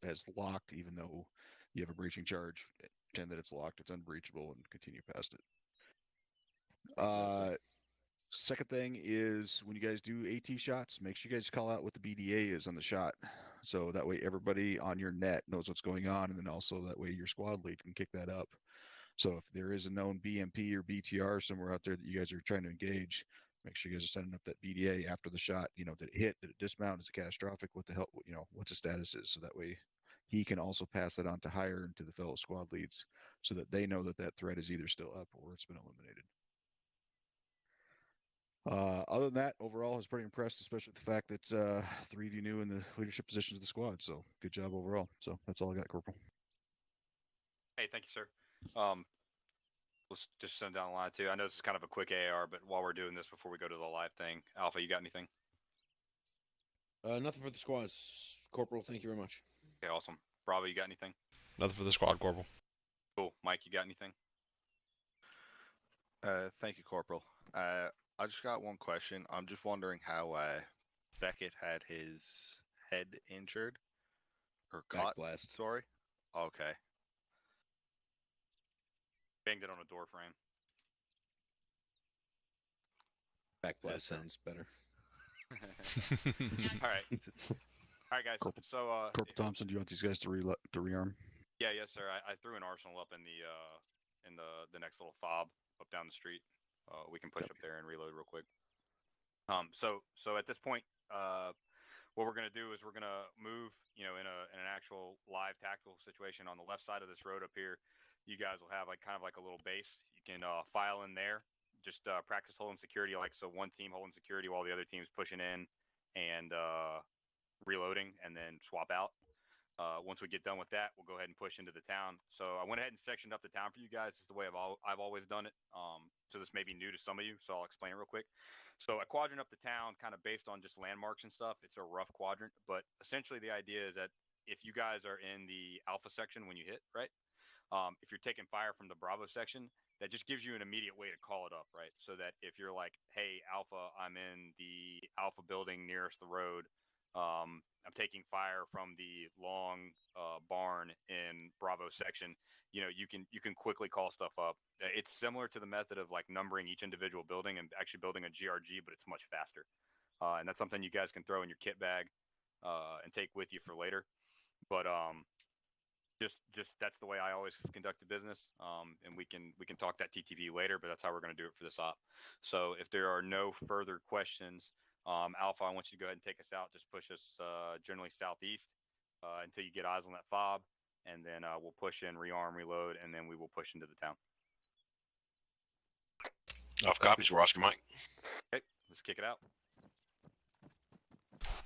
as locked, even though you have a breaching charge. Pretend that it's locked, it's unbreachable, and continue past it. Second thing is when you guys do AT shots, make sure you guys call out what the BDA is on the shot. So that way everybody on your net knows what's going on, and then also that way your squad lead can kick that up. So if there is a known BMP or BTR somewhere out there that you guys are trying to engage, make sure you guys are setting up that BDA after the shot. Did it hit? Did it dismount? Is it catastrophic? What the hell? What the status is. So that way he can also pass that on to higher and to the fellow squad leads so that they know that that threat is either still up or it's been eliminated. Other than that, overall, I was pretty impressed, especially with the fact that 3 of you knew in the leadership positions of the squad. So good job overall. So that's all I got, Corporal. Hey, thank you, sir. Let's just send down the line too. I know this is kind of a quick AR, but while we're doing this, before we go to the live thing, Alpha, you got anything? Nothing for the squads, Corporal. Thank you very much. Okay, awesome. Bravo, you got anything? Nothing for the squad, Corporal. Cool. Mike, you got anything? Thank you, Corporal. I just got one question. I'm just wondering how Beckett had his head injured or caught. Backblast. Sorry. Okay. Banged it on a door frame. Backblast sounds better. All right. All right, guys. Corporal, So, Corporal Thompson, do you want these guys to rearm? Yeah, yes, sir. I threw an arsenal up in the next little fob up down the street. We can push up there and reload real quick. So at this point, what we're gonna do is we're gonna move, in an actual live tactical situation on the left side of this road up here. You guys will have kind of like a little base. You can file in there. Just practice holding security, so one team holding security while the other team's pushing in and reloading, and then swap out. Once we get done with that, we'll go ahead and push into the town. So I went ahead and sectioned up the town for you guys. This is the way I've always done it. So this may be new to some of you, so I'll explain it real quick. So a quadrant up the town, kind of based on just landmarks and stuff. It's a rough quadrant, but essentially the idea is that if you guys are in the Alpha section when you hit, right? If you're taking fire from the Bravo section, that just gives you an immediate way to call it up, right? So that if you're like, hey, Alpha, I'm in the Alpha building nearest the road. I'm taking fire from the long barn in Bravo section. You can quickly call stuff up. It's similar to the method of numbering each individual building and actually building a GRG, but it's much faster. And that's something you guys can throw in your kit bag and take with you for later. But just that's the way I always conduct the business. And we can talk that TTV later, but that's how we're going to do it for this op. So if there are no further questions, Alpha, I want you to go ahead and take us out. Just push us generally southeast until you get eyes on that fob, and then we'll push in, rearm, reload, and then we will push into the town. Off copies, we're Oscar Mike. Okay, let's kick it out.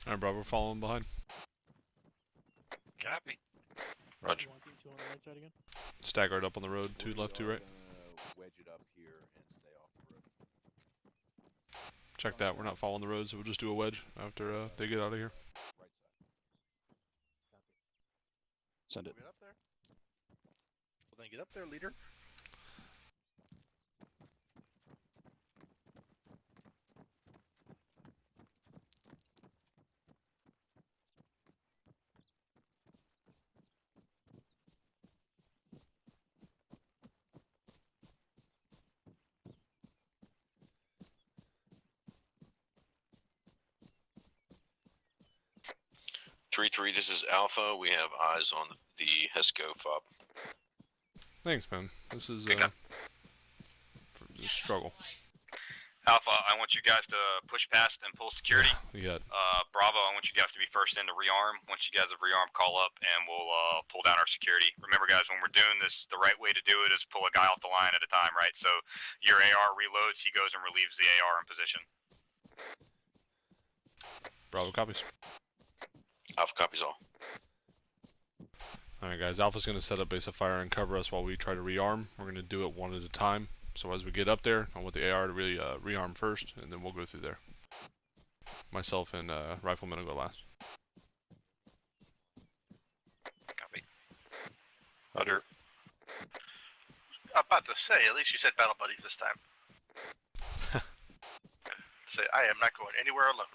All right, bro, we're following behind. Copy. Roger. Staggered up on the road, 2 left, 2 right. Wedge it up here and stay off the road. Check that, we're not following the road, so we'll just do a wedge after they get out of here. Right side. Send it. Get up there. Well, then get up there, leader. 3-3, this is Alpha. We have eyes on the HESCO fob. Thanks, man. This is a struggle. Alpha, I want you guys to push past and pull security. You got Bravo, I want you guys to be first in to rearm. Once you guys have rearmed, call up, and we'll pull down our security. Remember, guys, when we're doing this, the right way to do it is pull a guy off the line at a time, right? So your AR reloads, he goes and relieves the AR in position. Bravo copies. Alpha copies all. Alright guys, Alpha's going to set up base of fire and cover us while we try to rearm. We're going to do it one at a time. So as we get up there, I want the AR to really rearm first, and then we'll go through there. Myself and Rifleman will go last. Copy. Under. I'm about to say, at least you said battle buddies this time. Say, I am not going anywhere alone.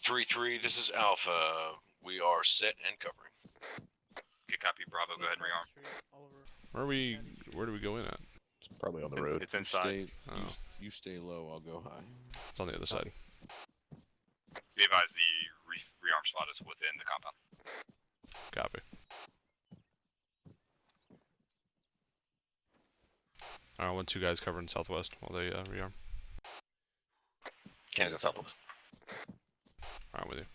3-3, this is Alpha. We are set and covering. Good copy, Bravo. Go ahead and rearm. Where do we go in at? It's probably on the road. It's inside. You stay low, I'll go high. It's on the other side. Be advised, the rearm spot is within the compound. Copy. I want 2 guys covering southwest while they rearm. Kansas Southwest. Alright, with you.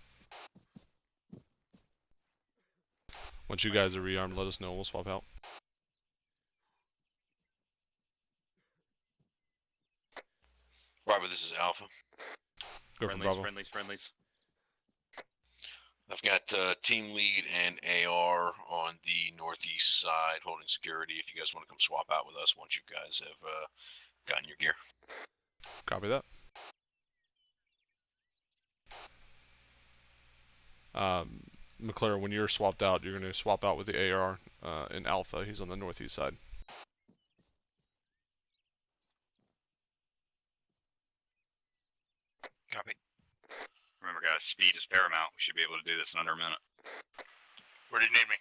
Once you guys are rearmed, let us know. We'll swap out. Bravo, this is Alpha. Go for Bravo. Friendlies. I've got team lead and AR on the northeast side holding security. If you guys want to come swap out with us once you guys have gotten your gear. Copy that. McClure, when you're swapped out, you're going to swap out with the AR in Alpha. He's on the northeast side. Copy. Remember, guys, speed is paramount. We should be able to do this in under a minute. Where do you need me?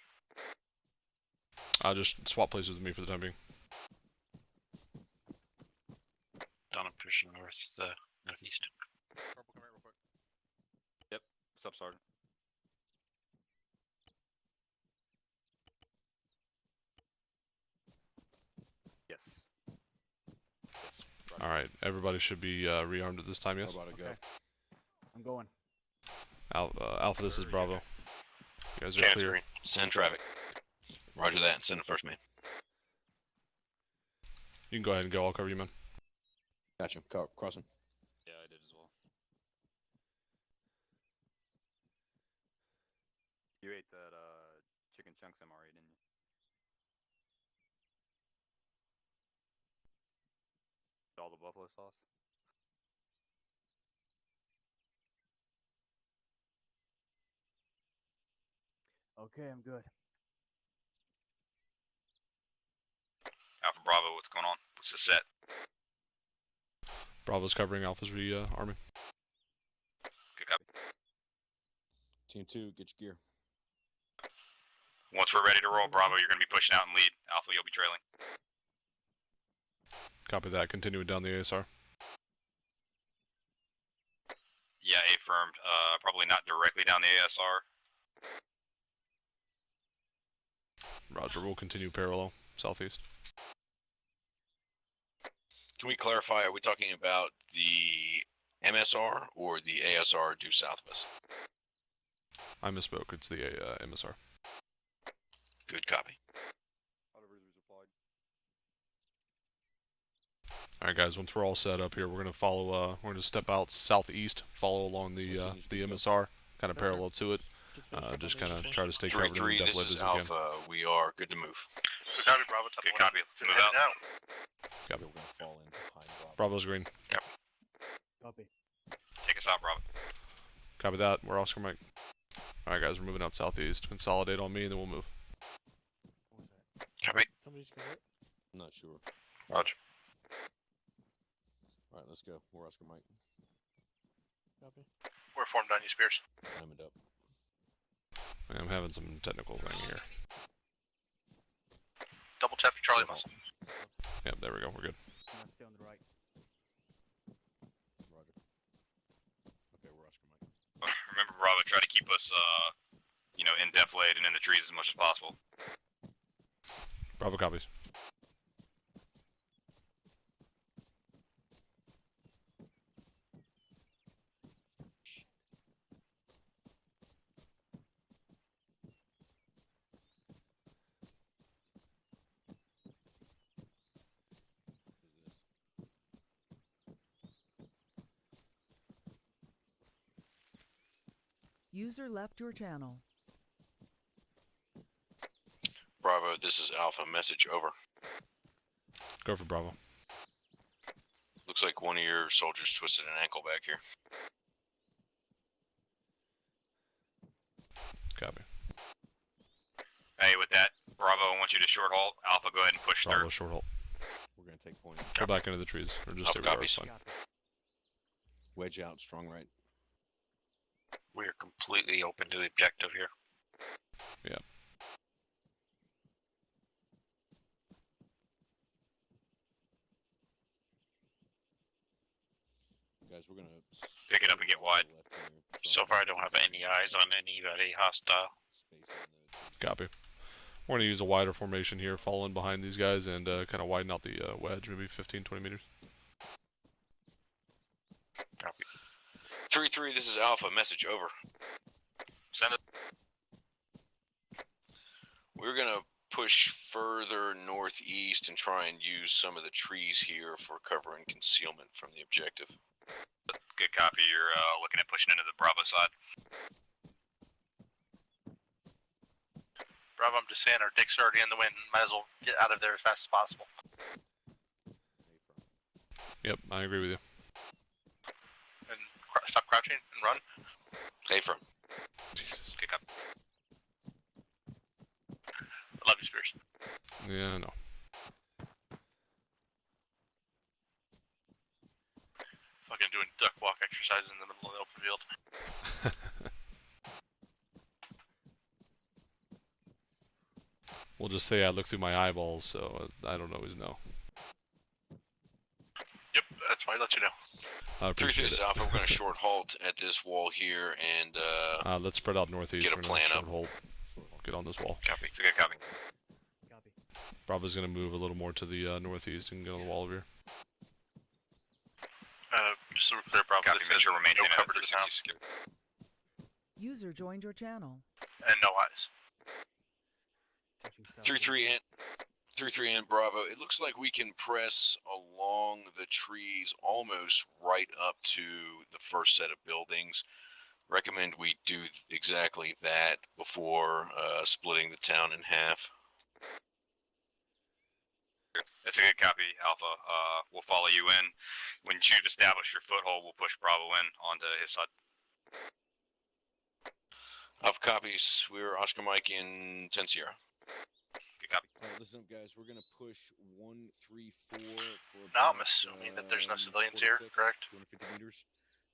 Just swap places with me for the time being. Donna pushing northeast. Purple, come here real quick. Yep. What's up, Sergeant? Yes. Alright, everybody should be rearmed at this time, yes? How about a go? Okay. I'm going. Alpha, this is Bravo. You guys are Kansas clear. Green. Send traffic. Roger that, and send the first man. You can go ahead and go. I'll cover you, man. Gotcha. Crossing. Yeah, I did as well. You ate that chicken chunks MRE, didn't you? All the buffalo sauce? Okay, I'm good. Alpha Bravo, what's going on? What's the set? Bravo's covering, Alpha's rearming. Good copy. Team 2, get your gear. Once we're ready to roll, Bravo, you're going to be pushing out and lead. Alpha, you'll be trailing. Copy that. Continuing down the ASR. Yeah, affirmed. Probably not directly down the ASR. Roger, we'll continue parallel, southeast. Can we clarify, are we talking about the MSR or the ASR due southwest? I misspoke. It's the MSR. Good copy. Alright guys, once we're all set up here, we're gonna follow we're gonna step out southeast, follow along the MSR, kinda parallel to it. Just kinda try to stay covered and 3-3, depth this led is as we can. Alpha. We are good to move. Good copy, Bravo. Good copy. Let's move out. Copy. We're gonna fall in behind Bravo. Bravo's green. Copy. Take us out, Bravo. Copy that. We're Oscar Mike. Alright guys, we're moving out southeast. Consolidate on me and then we'll move. Copy. I'm not sure. Roger. Alright, let's go. We're Oscar Mike. We're formed on you, Spears. Diamond up. I'm having some technical thing here. Double tap your Charlie muscle. Yep, there we go. We're good. Now stay on the right. Roger. Okay, we're Oscar Mike. Remember, Bravo, try to keep us, in depth laid and in the trees as much as possible. Bravo copies. User left your channel. Bravo, this is Alpha. Message over. Go for Bravo. Looks like one of your soldiers twisted an ankle back here. Copy. Hey, with that, Bravo, I want you to short halt. Alpha, go ahead and push Bravo through. short halt. We're gonna take point. Go back into the trees. Or just stay Alpha where we are. copies. It's fine. Wedge out, strong right. We are completely open to the objective here. Yeah. Guys, we're gonna Pick it up and get wide. So far, I don't have any eyes on anybody hostile. Copy. We're going to use a wider formation here, fall in behind these guys, and kind of widen out the wedge, maybe 15, 20 meters. Copy. 3-3, this is Alpha. Message over. Send it. We're gonna push further northeast and try and use some of the trees here for cover and concealment from the objective. Good copy. You're looking at pushing into the Bravo side. Bravo, I'm just saying our dick's already in the wind. Might as well get out of there as fast as possible. Yep, I agree with you. And stop crouching and run. Hey, firm. Jesus. Kick up. I love you, Spears. Yeah, I know. Fucking doing duck walk exercises in the middle of the open field. We'll just say I look through my eyeballs, so I don't always know. Yep, that's why I let you know. I 3-3, appreciate this is it. Alpha. We're gonna short halt at this wall here and Let's spread out northeast. Get a We're gonna plan short up. hold. Get on this wall. Copy. It's a good copy. Copy. Bravo's gonna move a little more to the northeast and get on the wall over here. Just so we're clear, Bravo, Copy. this Make says sure we're no maintaining cover that to the town 360 secure. User joined your channel. and no eyes. 3-3 and Bravo. It looks like we can press along the trees almost right up to the first set of buildings. Recommend we do exactly that before splitting the town in half. That's a good copy, Alpha. We'll follow you in. When you've established your foothold, we'll push Bravo in onto his side. Alpha copies. We're Oscar Mike in 10 Sierra. Good copy. Alright, listen up, guys. We're gonna push 134 for. Now I'm about, assuming that there's no civilians quarter here, click, correct? 250 meters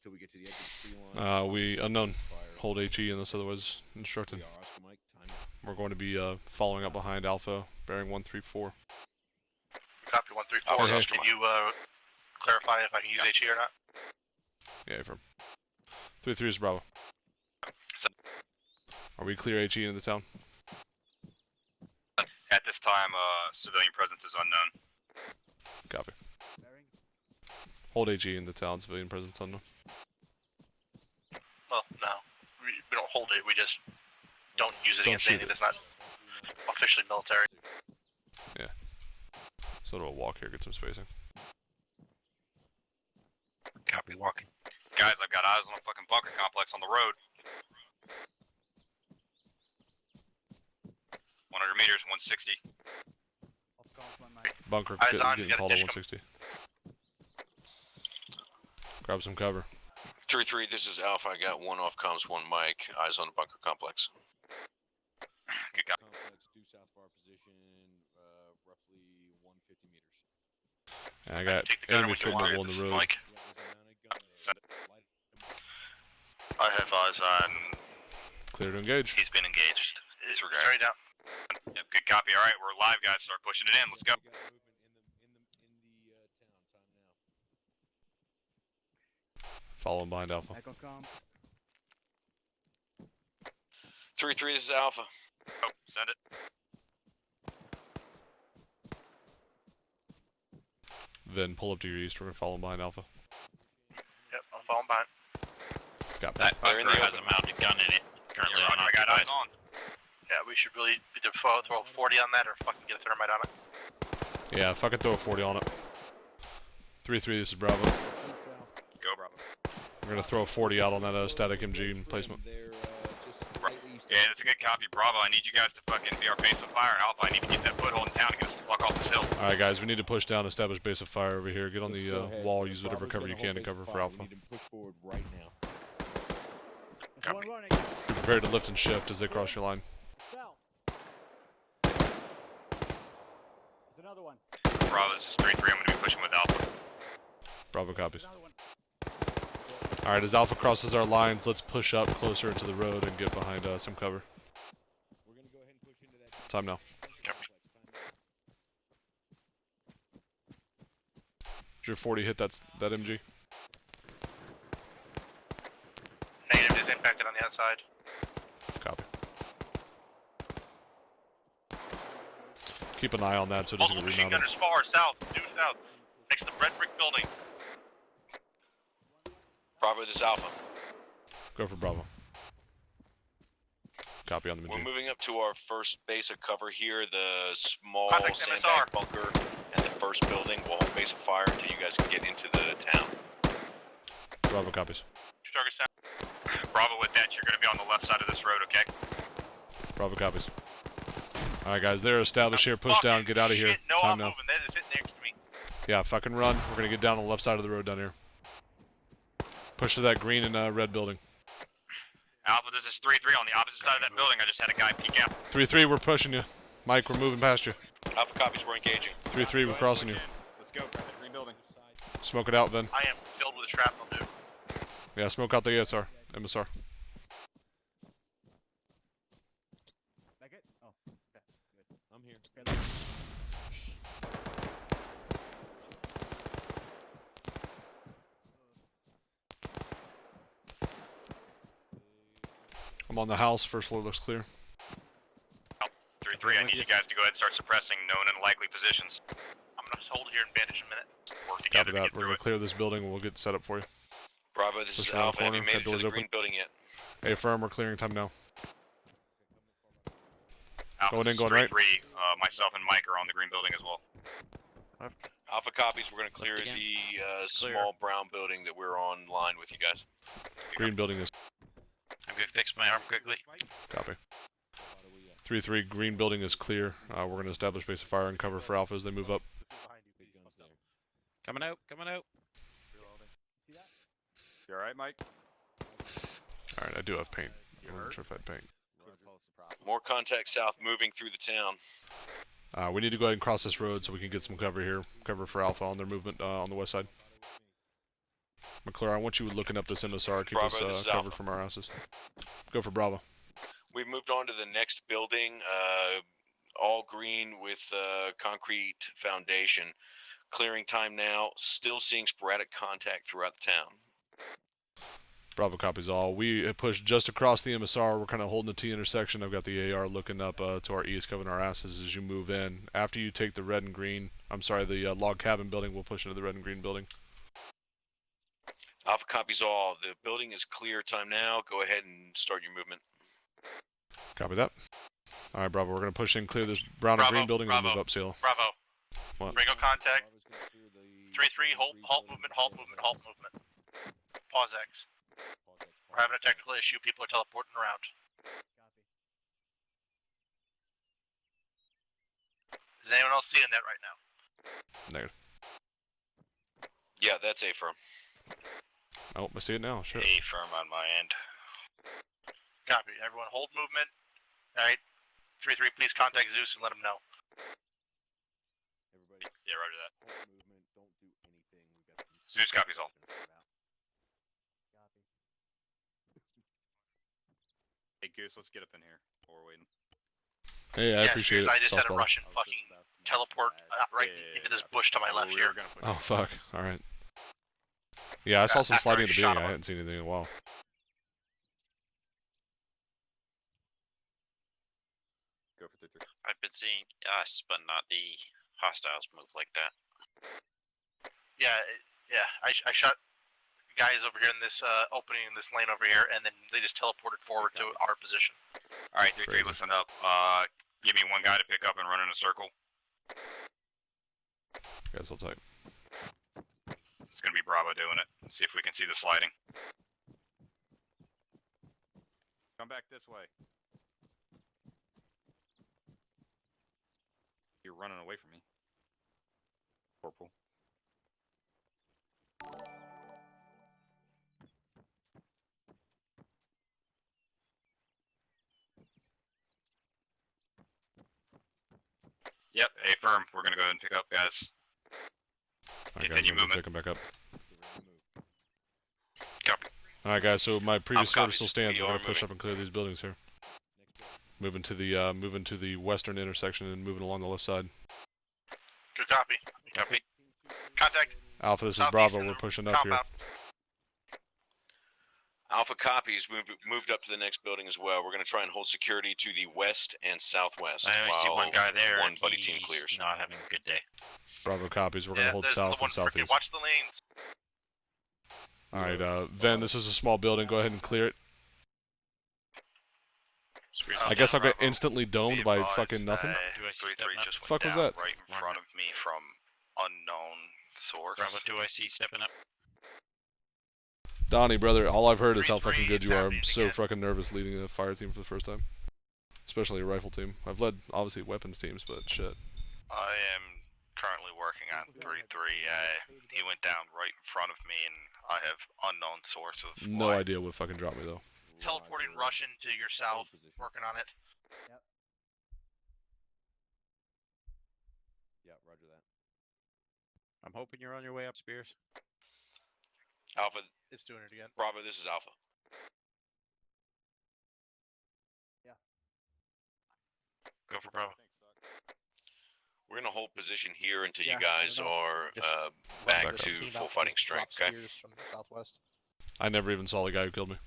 till we get to the edge of the tree line. We unknown. Fire. Hold HE unless otherwise instructed. We are Oscar Mike. Time out. We're going to be following up behind Alpha, bearing 134. Copy 134. Okay. Can you clarify if I can use HE or not? Yeah, from 3-3 is Bravo. Are we clear HE into the town? At this time, civilian presence is unknown. Copy. Bearing. Hold HE in the town, civilian presence unknown. Well, no. We don't hold it. We just don't use it Don't against shoot anything it. that's not officially military. So we'll walk here, get some spacing. Copy walking. Guys, I've got eyes on a fucking bunker complex on the road. 100 meters, 160. Off comms, one man. Bunker Eyes on, getting you got a called at dish 160. Grab some cover. 3-3, this is Alpha. I got one off comms, one mic. Eyes on the bunker complex. Good copy. Complex due south of our position, roughly 150 meters. And I got Take the gunner enemy with your fit wire. mobile on This the is road. Mike. Yeah, there's a mounted gun there. Light him. I have eyes on. Clear to engage. He's been engaged. Disregard. Straight down. Yep, good copy. All right, we're live, guys. Start pushing it in. Let's go. We got movement in the town. Time now. Follow him behind Alpha. Echo comm. 3-3, this is Alpha. Oh, send it. Then pull up to your east. We're gonna follow him behind Alpha. Yep, I'm falling behind. Copy. That They're in bunker the has open. a mounted gun in it. Currently, I got eyes on. Yeah, we should really either throw 40 on that or fucking get a thermite on it. Yeah, fucking throw a 40 on it. 3-3, this is Bravo. Due south. Go, Bravo. We're gonna throw a 40 out on that static MG placement. There, just slightly east Yeah, of that's a good copy. Bravo, I need you guys to fucking be our base of fire. Alpha, I need to get that foothold in town and get us the fuck off this hill. Alright guys, we need to push down, establish base of fire over here. Get on Let's the go ahead. wall, use whatever Bravo's cover you gonna can to hold cover base for fire. Alpha. We need to push forward right now. There's Copy. one running. Be prepared to lift and shift as they cross your line. South. There's another one. Bravo, this is 3-3. I'm gonna be pushing with Alpha. Bravo copies. There's another one. Alright, as Alpha crosses our lines, let's push up closer to the road and get behind some cover. We're gonna go ahead and push into that. Time now. Yep. Did your 40 hit that MG? Negative is impacted on the outside. Copy. Keep an eye on that so it doesn't Multiple get machine remounted. gunners far, south, due south. Next to the red brick building. Bravo, this is Alpha. Go for Bravo. Copy on the We're MG. moving up to our first base of cover here, the small Contact sandbag MSR. bunker and the first building. We'll hold base of fire until you guys can get into the town. Bravo copies. 2 targets down. Bravo with that, you're going to be on the left side of this road, okay? Bravo copies. Alright guys, they're established here. Push down, get out of here. Shit, no, Time I'm now. moving. That is it next to me. Yeah, fucking run. We're gonna get down on the left side of the road down here. Push to that green and red building. Alpha, this is 3-3 on the opposite side of that building. I just had a guy peek out. 3-3, we're pushing you. Mike, we're moving past you. Alpha copies, we're engaging. 3-3, we're crossing you. Let's go. Grab that green building. Smoke it out, then. I am filled with shrapnel, dude. Yeah, smoke out the MSR. Like it? Oh, okay, good. I'm here. Okay, look. I'm on the house. First floor looks clear. 3-3, I need you guys to go ahead and start suppressing known and likely positions. I'm going to hold it here and bandage a minute. Work together Copy to that. get We're through gonna it. clear this building and we'll get set up for you. Bravo, this Push is around the Alpha. Have you corner, made that it to door's the open. green building yet? Hey, firm, we're clearing time now. Alpha, Going in, this is going right. 3-3, myself and Mike are on the green building as well. Alpha copies, we're going to clear Left again. the Clear. small brown building that we're on line with you guys. Green building is I'm gonna fix my arm quickly. copy. 3-3, green building is clear. We're gonna establish base of fire and cover for Alpha as they move up. Big guns there. Coming out, coming out. You alright, Mike? Alright, I do have paint. I'm not sure if I had paint. More contact south moving through the town. We need to go ahead and cross this road so we can get some cover here. Cover for Alpha on their movement on the west side. McClure, I want you looking up this MSR. Keep Bravo, this us is covered Alpha. from our asses. Go for Bravo. We've moved on to the next building, all green with concrete foundation. Clearing time now, still seeing sporadic contact throughout the town. Bravo copies all. We have pushed just across the MSR. We're kind of holding the T intersection. I've got the AR looking up to our east, covering our asses as you move in. After you take the red and green, I'm sorry, the log cabin building, we'll push into the red and green building. Alpha copies all. The building is clear time now. Go ahead and start your movement. Copy that. All right, Bravo. We're going to push in, clear this brown and Bravo, green building, and then Bravo. move up seal. Bravo. What? Ringo contact. Bravo's gonna clear the 3-3, halt, green halt building movement, to halt the movement, left. halt movement. Pause X. Pause X, We're having a technical issue. People are teleporting around. Copy. Is anyone else seeing that right now? Negative. Yeah, that's A firm. Oh, I see it now. Sure. A firm on my end. Copy. Everyone hold movement. Alright. 3-3, please contact Zeus and let him know. Everybody, Yeah, roger that. hold movement. Don't do anything. We got some Zeus copies all. Copy. Hey, Goose, let's get up in here while we're waiting. Hey, I Yeah, appreciate Zeus, it. I just Sauce had a bottle. Russian I was just fucking about to teleport mention that. right into this bush to my left we here. were gonna push Oh, it. fuck. All right. Yeah, I saw some After I sliding at the shot beginning. I him. hadn't seen anything in a while. Go for 3-3. I've been seeing us, but not the hostiles move like that. Yeah, I shot guys over here in this opening in this lane over here, and then they just teleported forward to our position. Alright, 3-3, Crazy. listen up. Give me one guy to pick up and run in a circle. Guys, hold tight. It's gonna be Bravo doing it. See if we can see the sliding. Come back this way. You're running away from me. Corporal. Yep, A firm. We're gonna go ahead and pick up, guys. All right, guys, Continue we're gonna movement. pick him back up. Get ready to move. Copy. Alright, guys, so my previous order copies. still stands. We We're are going to push moving. up and clear these buildings here. Moving to the western intersection and moving along the left side. Good copy. Copy. Contact. Alpha, this is Southeast Bravo. in We're the pushing up here. compound. Alpha copies. Moved up to the next building as well. We're going to try and hold security to the west and southwest. I only see while one guy there. One and buddy team he's clears. not having a good day. Bravo copies. We're going to hold there's south the one and freaking- southeast. Watch the lanes. Alright, Ven, this is a small building. Go ahead and clear it. I guess I'll get instantly domed by fucking nothing. Do I see 3-3 stepping up? just went Fuck was down that? right in front of me from unknown source. Bravo, do I see stepping up? Donnie, brother, all I've heard is how 3-3, fucking good it's you are. I'm happening so again. fucking nervous leading a fire team for the first time. Especially a rifle team. I've led, obviously, weapons teams, but shit. I am currently working on 3-3. He went down right in front of me, and I have unknown source of No why. idea what fucking dropped me, though. Teleporting Russian to your south. Working on it. Yeah, roger that. I'm hoping you're on your way up, Spears. Alpha, It's doing it again. Bravo, this is Alpha. Go for Bravo. We're going to hold position here until Yeah, you guys I know. are Just back back to Team full out, fighting just drop strength, okay? spears from the southwest. I never even saw the guy who killed me.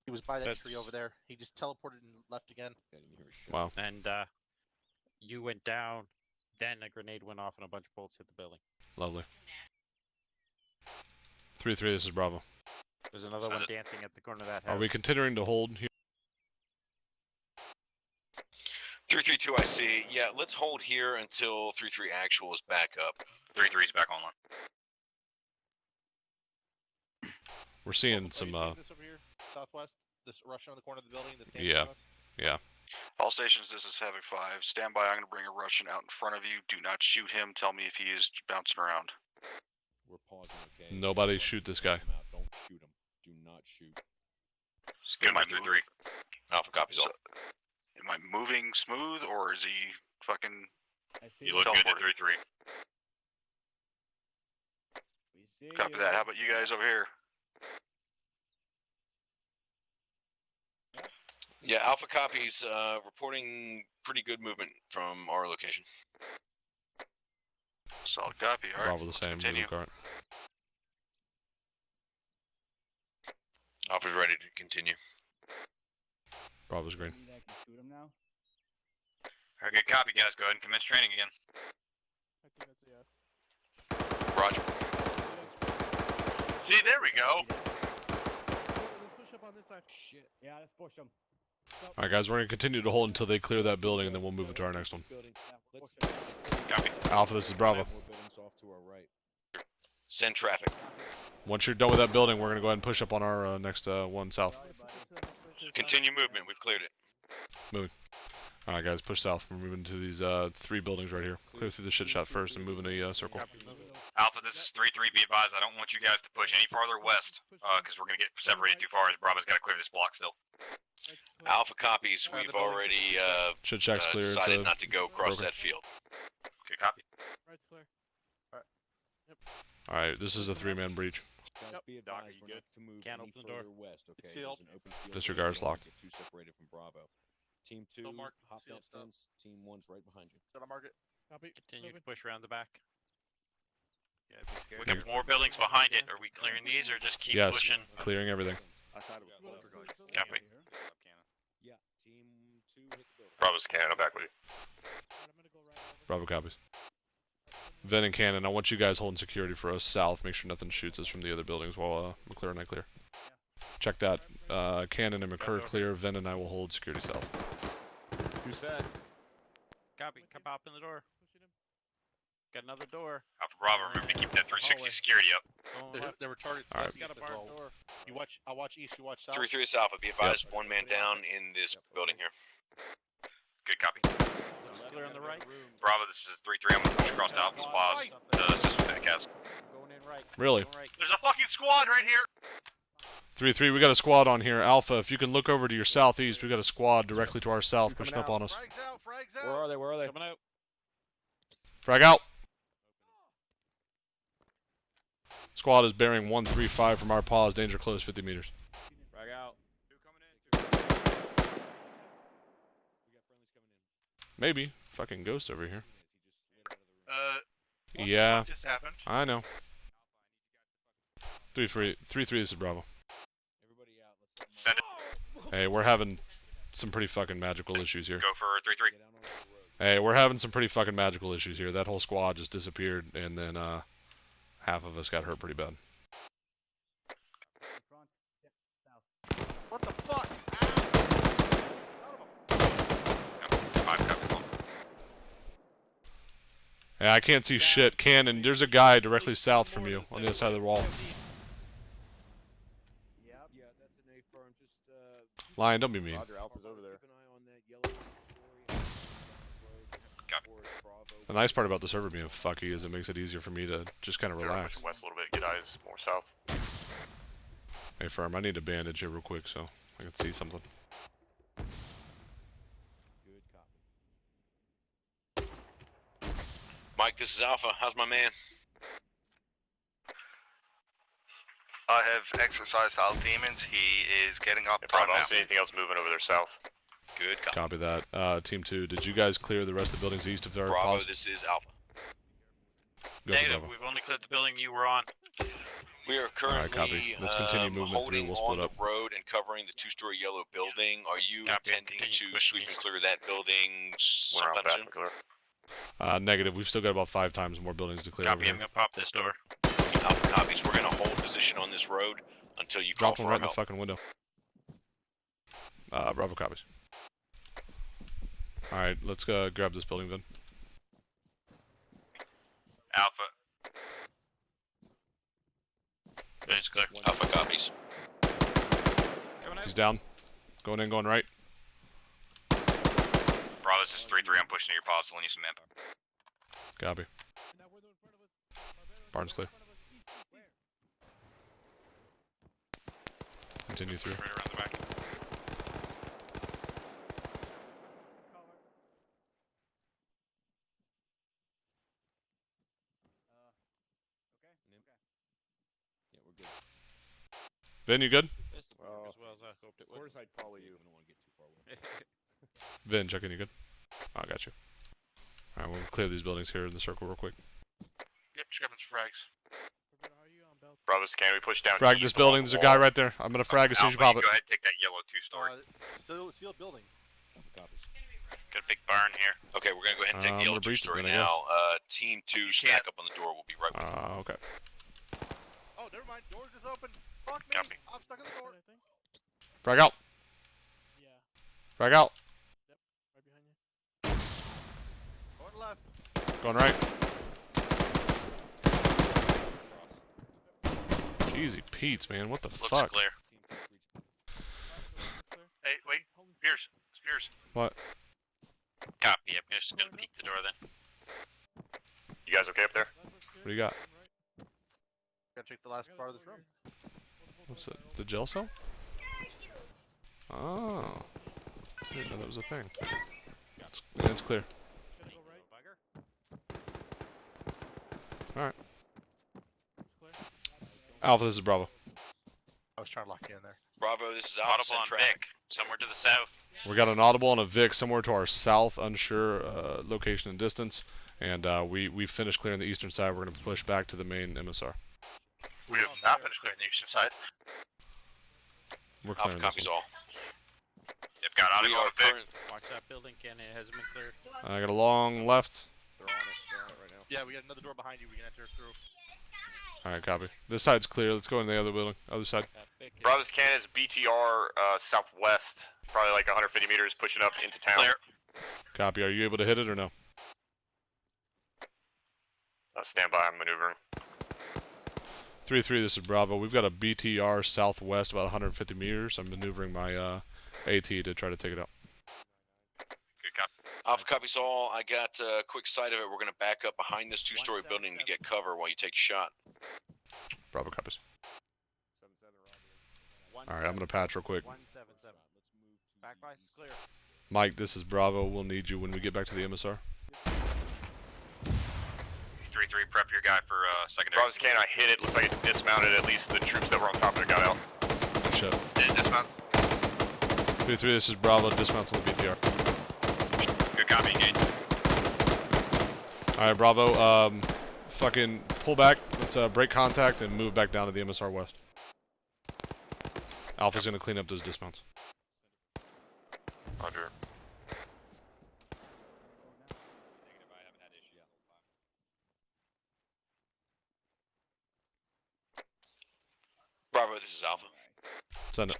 He was by that That's- tree over there. He just teleported and left again. I didn't hear a shit. Wow. And you went down, then a grenade went off and a bunch of bullets hit the building. Lovely. 3-3, this is Bravo. There's another one dancing at the corner of that house. Are we continuing to hold here? 332, I see. Yeah, let's hold here until 33 actual is back up. 3-3 is back online. We're seeing Are some, you seeing this over here? Southwest? This Russian on the corner of the building? This Yeah. yeah. All stations, this is Havoc 5. Stand by, I'm going to bring a Russian out in front of you. Do not shoot him. Tell me if he is bouncing around. We're pausing, okay? Nobody Don't shoot this shoot guy. him out. Don't shoot him. Do not shoot. Good by 3-3. Alpha copies all. Am I moving smooth, or is he fucking... You look good at teleported? 3-3. Copy that. How about you guys over here? Yeah, Alpha copies, reporting pretty good movement from our location. Solid copy. All right. Bravo the same. continue. Blue current. Alpha's ready to continue. Bravo's green. Alright, good copy, guys. Go ahead and commence training again. Roger. See, there we go. Shit. Yeah, let's push them. Alright, guys, we're going to continue to hold until they clear that building, and then we'll move into our next one. Let's Copy. Alpha, this is Bravo. more buildings off to our right. Send traffic. Once you're done with that building, we're going to go ahead and push up on our next one south. Continue movement. We've cleared it. Alright, guys, push south. We're moving to these 3 buildings right here. Clear through the shit shot first and move in a circle. Alpha, this is 3-3. Be advised, I don't want you guys to push any farther west, because we're going to get separated too far, as Bravo's got to clear this block still. Alpha copies. We've already Shit shack's clear. It's decided a not to go across broker. that field. Good copy. Alright, this is a 3-man breach. Guys, Yep. be Doc, advised, are you we're good? not to move Can't any open the door. further west, okay? It's sealed. There's an open field Disregard here. is locked. Get too separated from Bravo. Team 2, Still marked. hop Sealed that stuff. fence. Team 1's right behind you. Did I mark it? Copy. Continue to push around the back. Yeah, be scared. We got more buildings behind it. Are we clearing these or just keep Yes. pushing? Clearing everything. I thought it was poltergeist. Copy. Yeah, Team 2 hit the building. Bravo's cannon back with you. Bravo copies. Ven and Cannon, I want you guys holding security for us south. Make sure nothing shoots us from the other buildings while McClure and I clear. Check that. Cannon and McClure clear. Ven and I will hold security south. You said. Copy. Come up in the door. Got another door. Alpha Bravo, remember to keep that 360 security up. Going left. There were targets. All right. east Got a as barn well. door. You watch. I watch east. You watch south. 3-3 is Alpha. Be advised, one man down in this building here. Good copy. Looks clear on the right. Bravo, this is 3-3. I'm going to push across to Alpha's pause to assist with that cast. Going in right. Really? Going right. There's a fucking squad right here. 3-3, we got a squad on here. Alpha, if you can look over to your southeast, we got a squad directly to our south pushing up on us. Frags out. Frags out. Where are they? Where are they? Coming out. Frag out. Squad is bearing 135 from our pause. Danger close, 50 meters. Maybe. Fucking ghost over here. What Yeah, the fuck just happened? I know. 3-3. 3-3. This is Bravo. Everybody out. Let's Send it. Hey, we're having some pretty fucking magical issues here. Go for 3-3. get out on the road. Hey, we're having some pretty fucking magical issues here. That whole squad just disappeared, and then half of us got hurt pretty bad. In front. Yep. South. What the fuck? 5 copy. Hey, I can't see shit. Cannon, there's a guy directly south from you on the other side of the wall. Yep. Yeah, that's an A firm. Just Lion, don't be mean. Roger, Alpha's over there. Keep an eye on that yellow story. Copy. Bravo. The nice part about the server being fucky is it makes it easier for me to just kind of relax. West a little bit, get eyes more south. Hey, Firm, I need a bandage here real quick so I can see something. Good copy. Mike, this is Alpha. How's my man? I have exercised all demons. He is getting up If I top don't now. see anything else moving over there south. Good. Copy that. Team 2, did you guys clear the rest of the buildings east of our Bravo, pause? this is Alpha. Go for Negative. Bravo. We've only cleared the building you were on. We are Alright, currently copy. Let's continue movement through. holding We'll on split the up. road and covering the 2-story yellow building. Are you Copy. intending Continue to pushing sweep and east. clear that building We're on sometime soon? back, clear. Negative. We've still got about 5 times more buildings to clear over Copy. I'm here. gonna pop this door. Alpha copies. We're going to hold position on this road until you call Drop one for right our in the help. fucking window. Bravo copies. Alright, let's grab this building then. Alpha. Building's clear. Alpha copies. He's down. Going in, going right. Bravo, this is 3-3. I'm pushing to your pause. Still need some manpower. Copy. Barn's clear. Continue through. Right around the back. Yeah, we're good. Vin, you good? This is as well as I hoped it Of would. course I'd follow you. I don't want to get too far away. Vin, check in, you good? Oh, I got you. Alright, we'll clear these buildings here in the circle real quick. Yep, just grabbing some frags. Bravo's can we push down? Frag east this along building, the there's a guy wall? right there. I'm gonna frag as soon as you Alpha, pop it. go ahead and take that yellow 2-story. Sealed building. Copies. Got a big barn here. Okay, we're going to go ahead and take I'm the yellow gonna breach the 2-story building, now. Team 2, stack up on the door. We'll be right with you. Okay. Oh, never mind. Door just opened. Fuck me. Copy. I'm stuck in the door. Frag out. Yeah. Frag out. Right behind you. Going left. Going right. Easy Pete's, man. What the Looks fuck? clear. Hey, wait. Spears. Spears. What? Copy. I'm just gonna peek the door then. You guys okay up there? What do you got? Gotta check the last part of this room. What's it? The gel cell? Oh. I didn't know that was a thing. It's clear. Alright. Alpha, this is Bravo. I was trying to lock you in there. Bravo, this is Alpha. Audible Send on traffic. Vic. Somewhere to the south. We got an audible and a Vic somewhere to our south, unsure location and distance. And we finished clearing the eastern side. We're going to push back to the main MSR. We have not finished clearing the eastern side. We're Alpha clearing this copies one. all. Yep, got We audio are on Vic. current. Watch that building, Ken. It hasn't been cleared. I got a long left. They're on it. They're on it right now. Yeah, we got another door behind you. We can enter through. Alright, copy. This side's clear. Let's go in the other building. Other side. That Vic is- Bravo's can is BTR southwest, probably like 150 meters, pushing up into town. Clear. Copy. Are you able to hit it or no? Stand by, I'm maneuvering. 3-3, this is Bravo. We've got a BTR southwest about 150 meters. I'm maneuvering my AT to try to take it out. Good copy. Alpha copies all. I got a quick sight of it. We're going to back up behind this 2-story building to get cover while you take a shot. Bravo copies. 177. Alright, I'm going to patch real quick. 177. Back lights is clear. Mike, this is Bravo. We'll need you when we get back to the MSR. 3-3, prep your guy for secondary. Bravo's can, I hit it, looks like it dismounted at least the troops that were on top of it got out. Good shot. Dismounts. 3-3, this is Bravo. Dismounts on the BTR. Good copy. Copy, engage. Alright, Bravo. Fucking pull back. Let's break contact and move back down to the MSR West. Alpha's gonna clean up those dismounts. Roger. Bravo, this is Alpha. Send it.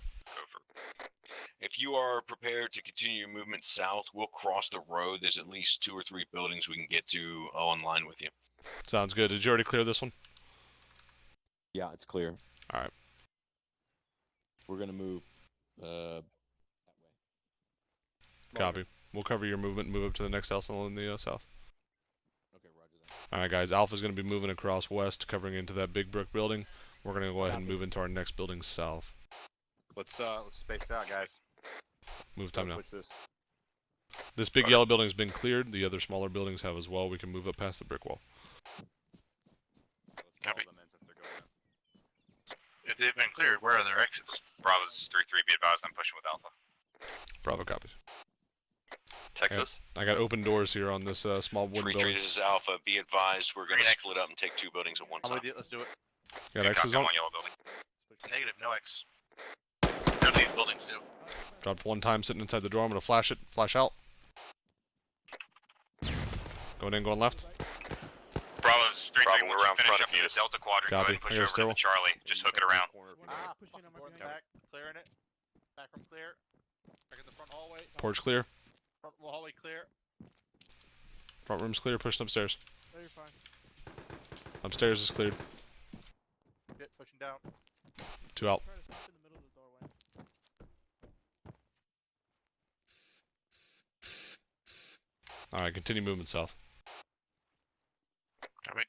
If you are prepared to continue your movement south, we'll cross the road. There's at least 2 or 3 buildings we can get to online with you. Sounds good. Did you already clear this one? Yeah, it's clear. Alright. We're gonna move that way. Copy. We'll cover your movement and move up to the next arsenal in the south. Okay, roger that. Alright guys, Alpha's going to be moving across west, covering into that big brick building. We're going to go ahead and move into our next building south. Let's space it out, guys. Move time now. Push this. This big yellow building's been cleared. The other smaller buildings have as well. We can move up past the brick wall. Copy. If they've been cleared, where are their exits? Bravo's 3-3, be advised, I'm pushing with Alpha. Bravo copies. Texas. I got open doors here on this small wooden 3-3, building. this is Alpha. Be advised, we're going to Green split X's. up and take 2 buildings at one I'm time. with you. Let's do it. Got X's on. One yellow building. Negative, no X. None of these buildings do. Dropped one time sitting inside the door. I'm going to flash it. Flash out. Going in, going left. Bravo's 3-3, Bravo, we'll we're around finish front up if needed. the Delta quadrant. Copy. Go ahead and push I got a over to sterile. the Charlie. Just hook it around. Ah, Pushing on my fucking behind. back, clearing it. Back from clear. Back at the front hallway. Porch clear. Front hallway clear. Front room's clear. Pushing upstairs. No, you're fine. Upstairs is cleared. Get pushing down. 2 out. Try to stop in the middle of the doorway. Alright, continue movement south. Copy.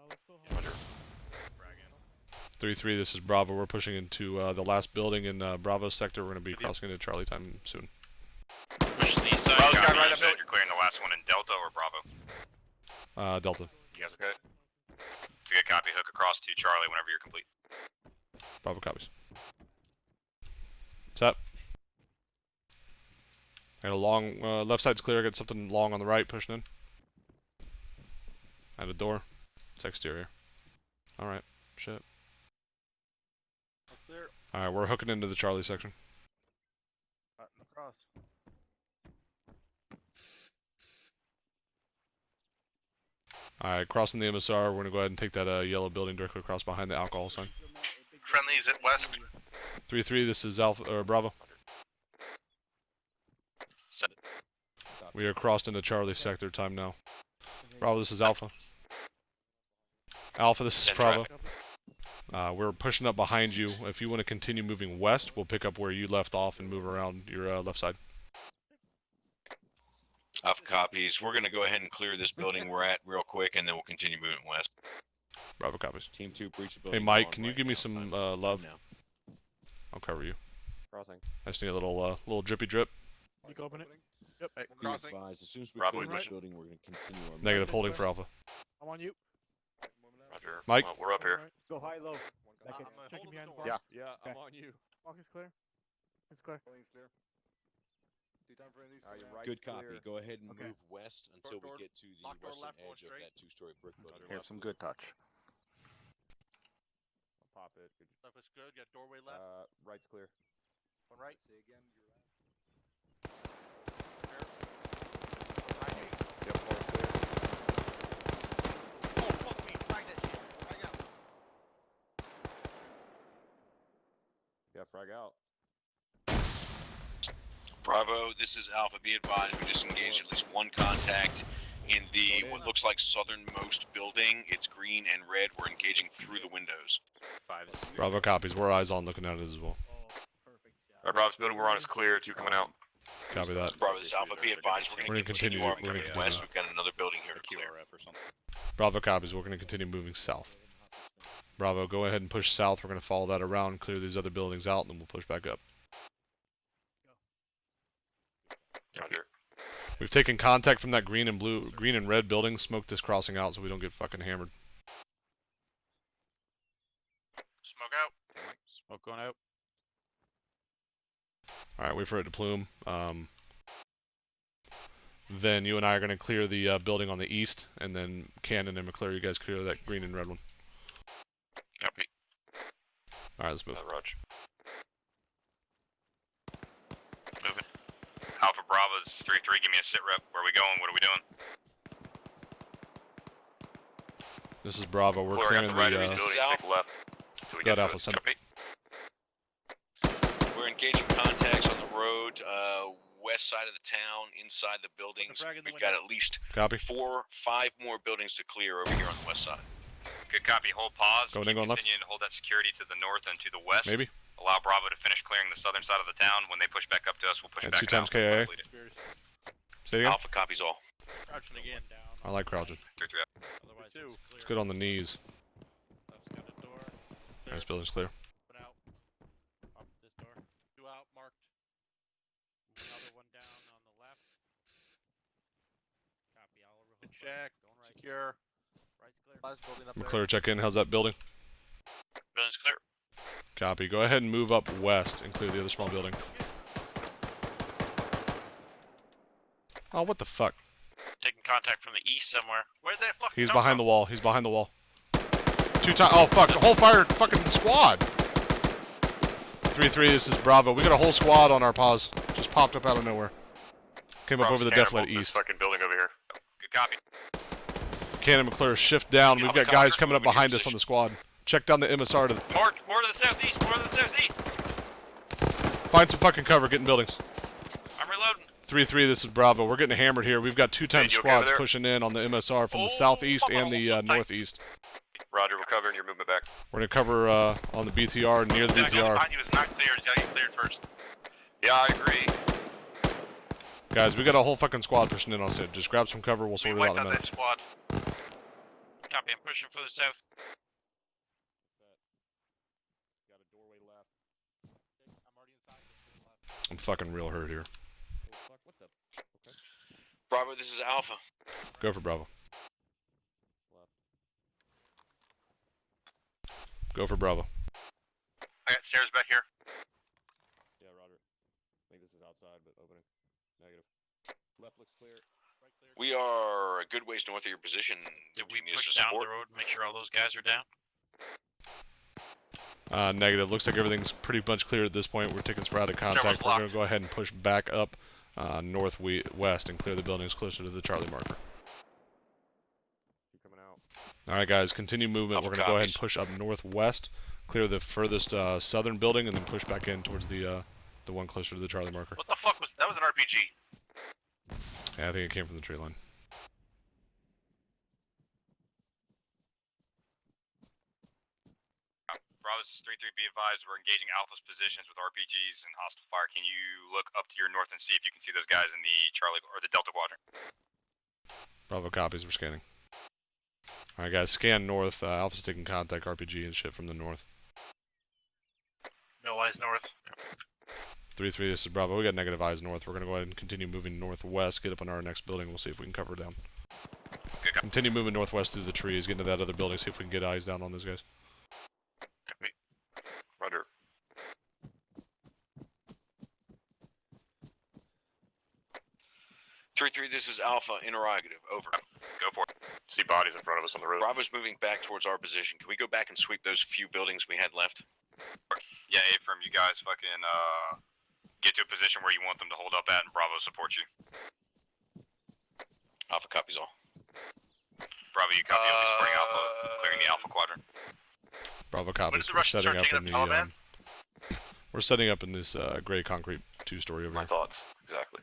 Let's go home. 3-3, this is Bravo. We're pushing into the last building in Bravo sector. We're going to be crossing into Charlie time soon. Push the east side. Bravo's got copy. right up there. You're clearing the last one in Delta or Bravo? Delta. You guys okay? It's a good copy. Hook across to Charlie whenever you're complete. Bravo copies. What's up? I got a long, left side's clear. I got something long on the right pushing in. I have a door. It's exterior. Alright, shit. Clear. Alright, we're hooking into the Charlie section. Across. Alright, crossing the MSR. We're gonna go ahead and take that yellow building directly across behind the alcohol sign. Friendlies at west. 3-3, this is Alpha, or Bravo. We are crossed into Charlie sector time now. Bravo, this is Alpha. Alpha, this is Bravo. We're pushing up behind you. If you want to continue moving west, we'll pick up where you left off and move around your left side. Alpha copies. We're going to go ahead and clear this building we're at real quick, and then we'll continue moving west. Bravo copies. Team 2 breach the Hey building. Mike, on can you right give me now. some Time love? now. I'll cover you. Crossing. I just need a little drippy drip. You can open it. Yep. Be Crossing. advised, as soon as we Bravo, clear this right. building, we're going to continue our Negative movement holding for west. Alpha. I'm on you. Roger. Mike? Well, we're up here. Alright. Go high, low. Like I'm checking holding behind the bar. door. Yeah, Okay. I'm on you. Mark is clear. It's clear. Good copy. Go ahead and Okay. move west until we get to the Lock door western left, going edge of straight. that 2-story brick building. Here's some good touch. Pop it. Left is good. Got doorway left. Right's clear. One right. Say again. Yep, all clear. Oh, fuck me. Frag that shit. Frag out. Yeah, frag out. Bravo, this is Alpha. Be advised, we just engaged at least one contact in the what looks like southernmost building. It's green and red. We're engaging through the windows. 5 is Bravo copies. We're eyes on looking at it as well. Alright, Bravo's building we're on is clear. 2 coming out. Copy that. Bravo, this is Alpha. Be advised, we're going to continue our we're gonna movement continue. west. We've got another building here to clear. or something. Bravo copies. We're going to continue moving south. Bravo, go ahead and push south. We're going to follow that around, clear these other buildings out, and then we'll push back up. Roger. We've taken contact from that green and red building. Smoke this crossing out so we don't get fucking hammered. Smoke out. Smoke going out. Alright, wait for it to plume. Then you and I are going to clear the building on the east, and then Cannon and McClure, you guys clear that green and red one. Copy. All right, let's move. Roger. Moving. Alpha Bravo's 3-3. Give me a sit rep. Where are we going? What are we doing? This is Bravo. We're Clear, clearing got the right of the. these buildings. south. Take left. Till we Go get ahead, to Alpha. it. Send. We're engaging contacts on the road, west side of the town, inside the buildings. We've got at least Copy. 4, 5 more buildings to clear over here on the west side. Good copy. Hold pause. Going Keep in, going left. continuing to hold that security to the north and to the west. Maybe. Allow Bravo to finish clearing the southern side of the town. When they push back up to us, we'll push And back 2 down. times KIA. Say it again. Alpha copies all. Crouching again. Down. I like crouching. 3-3 up. Otherwise, Two. it's clear. It's good on the knees. Left's got a door. Nice, building's clear. One out. Up this door. 2 out, marked. Another one down on the left. Copy. I'll Good check. Going right. Secure. Right's clear. Last building up there. McClure, check in. How's that building? Building's clear. Copy. Go ahead and move up west and clear the other small building. Oh, what the fuck? Taking contact from the east somewhere. Where'd that fucking He's come behind from? the wall. He's behind the wall. 2 times. Oh, fuck. The whole fire fucking squad. 3-3, this is Bravo. We got a whole squad on our pause. Just popped up out of nowhere. Came up Bravo, over the scanner, deflet bolt this east. fucking building over here. Good copy. Cannon McClure, shift down. We've got guys coming up behind us on the squad. Check down the MSR to the... More to the southeast. More to the southeast. Find some fucking cover. Get in buildings. I'm reloading. 3-3, this is Bravo. We're getting hammered here. We've got 2 times you okay squads over there? pushing in on the MSR from the Oh, southeast fuck, and the almost tight. northeast. Roger, we're covering your movement back. We're going to cover on the BTR, near the That guy BTR. behind you is not cleared. You gotta get cleared first. Yeah, I agree. Guys, we got a whole fucking squad pushing in on us. Just grab some cover. We'll We sort it out wiped in a out minute. that squad. Copy. I'm pushing for the south. Got a doorway left. I'm already inside. I'm fucking real hurt here. Oh fuck! What the? Okay. Bravo, this is Alpha. Go for Bravo. Left. Go for Bravo. I got stairs back here. Yeah, Roger. I think this is outside, but opening. Negative. Left looks clear. Right clear. We are a good ways north of your position. Did Do we you need us push to down support? the road and make sure all those guys are down? Negative. Looks like everything's pretty much clear at this point. We're taking sporadic contact. We're going to go ahead and push back up northwest and clear the buildings closer to the Charlie marker. Two coming out. All right, guys, continue movement. Couple We're going to go ahead and copies. push up northwest, clear the furthest southern building, and then push back in towards the one closer to the Charlie marker. What the fuck was that? Was an RPG. Yeah, I think it came from the tree line. Bravo, this is 3-3. Be advised, we're engaging Alpha's positions with RPGs and hostile fire. Can you look up to your north and see if you can see those guys in the Charlie or the Delta quadrant? Bravo copies. We're scanning. All right, guys, scan north. Alpha's taking contact, RPG and shit from the north. No eyes north. 3-3, this is Bravo. We got negative eyes north. We're going to go ahead and continue moving northwest, get up on our next building. We'll see if we can cover it down. Continue moving northwest through the trees, get into that other building, see if we can get eyes down on those guys. Copy. Roger. This is Alpha. Interrogative. Over. Go for it. See bodies in front of us on the road. Bravo's moving back towards our position. Can we go back and sweep those few buildings we had left? Yeah, A-firm, you guys fucking get to a position where you want them to hold up at, and Bravo supports you. Alpha copies all. Bravo, you copy up supporting Alpha, clearing the Alpha quadrant. Bravo When copies. did the We're Russians setting start up taking in up the Taliban? we're setting up in this gray concrete 2-story over My here. thoughts. Exactly.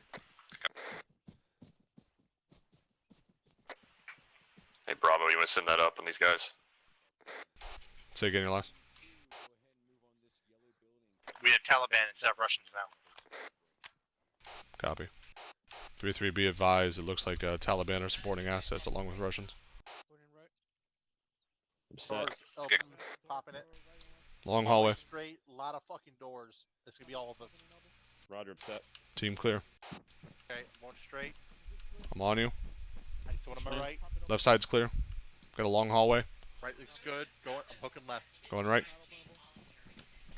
Hey, Bravo, you want to send that up on these guys? Say again your last. We have Taliban instead of Russians now. Copy. 3-3, be advised. It looks like Taliban are supporting assets along with Russians. I'm set. Doors open, popping it. Long hallway. Straight, lot of fucking doors. This could be all of us. Roger. I'm set. Team clear. Okay, I'm going straight. I'm on you. I need someone on my right. Left side's clear. Got a long hallway. Right looks good. I'm hooking left. Going right.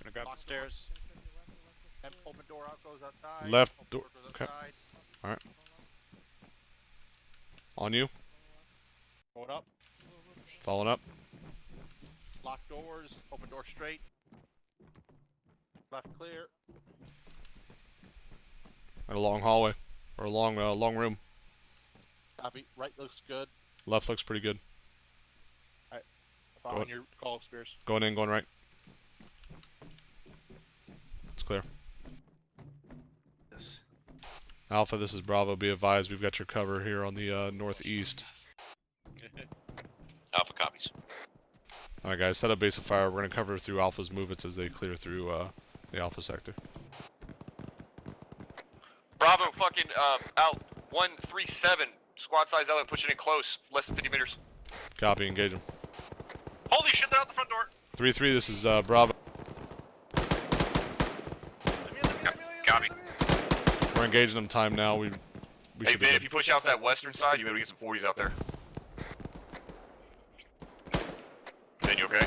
Gonna grab the stairs. And open door out goes outside. Left Open door. goes Okay. outside. All right. On you. Going up. Following up. Lock doors. Open door straight. Left clear. And a long hallway. Or a long room. Copy. Right looks good. Left looks pretty good. Following your call, Spears. Going in, going right. It's clear. Yes. Alpha, this is Bravo. Be advised, we've got your cover here on the northeast. Alpha copies. Alright guys, set up base of fire. We're going to cover through Alpha's movements as they clear through the Alpha sector. Bravo fucking out 137. Squad size element pushing in close. Less than 50 meters. Copy, engage them. Holy shit, they're out the front door. 3-3, this is Bravo. Copy. We're engaging them time now. We Hey should be Ben, good. if you push out that western side, you better get some 40s out there. Ben, you okay?